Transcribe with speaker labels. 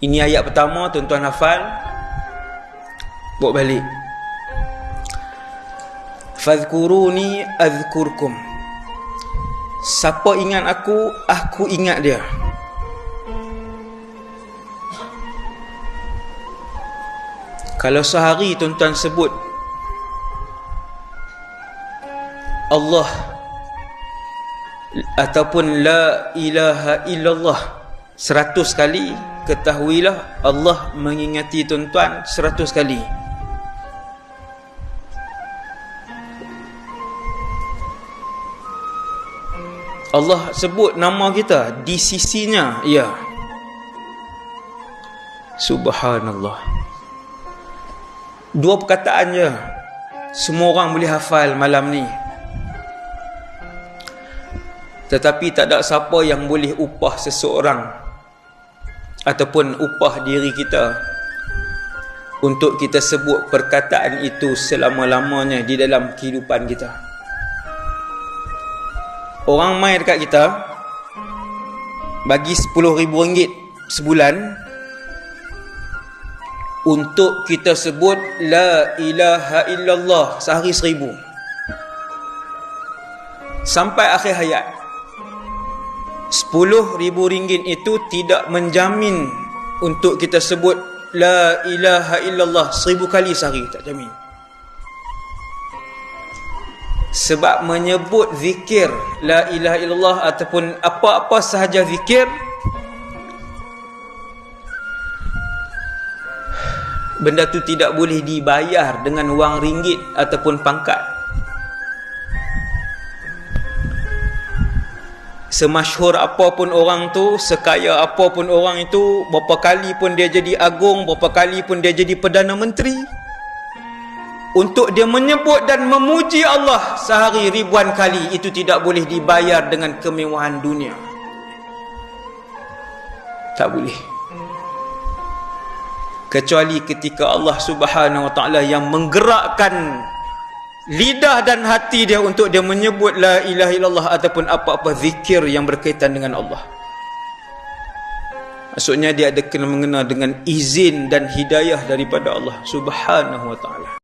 Speaker 1: Ini ayat pertama, tuan-tuan hafal. Bawa balik. Fadhkuruni adhkurkum. Siapa ingat aku ingat dia. Kalau sehari tuan-tuan sebut Allah ataupun la ilaha illallah 100 kali, ketahuilah Allah mengingati tuan-tuan 100 kali. Allah sebut nama kita di sisinya, ya. Subhanallah. 2 perkataan je, semua orang boleh hafal malam ni. Tetapi tak ada siapa yang boleh upah seseorang ataupun upah diri kita untuk kita sebut perkataan itu selama-lamanya di dalam kehidupan kita. Orang mai dekat kita bagi RM10,000 sebulan untuk kita sebut la ilaha illallah sehari 1000 sampai akhir hayat. RM10,000 itu tidak menjamin untuk kita sebut la ilaha illallah 1000 kali sehari, tak jamin. Sebab menyebut zikir la ilaha illallah ataupun apa-apa sahaja zikir, benda tu tidak boleh dibayar dengan wang ringgit ataupun pangkat. Semasyhur apapun orang tu, sekaya apapun orang itu, berapa kali pun dia jadi agung, berapa kali pun dia jadi Perdana Menteri, untuk dia menyebut dan memuji Allah sehari ribuan kali, itu tidak boleh dibayar dengan kemewahan dunia. Tak boleh. Kecuali ketika Allah Subhanahu Wa Ta'ala yang menggerakkan lidah dan hati dia untuk dia menyebut la ilaha illallah ataupun apa-apa zikir yang berkaitan dengan Allah. Maksudnya dia ada kena mengena dengan izin dan hidayah daripada Allah Subhanahu Wa Ta'ala.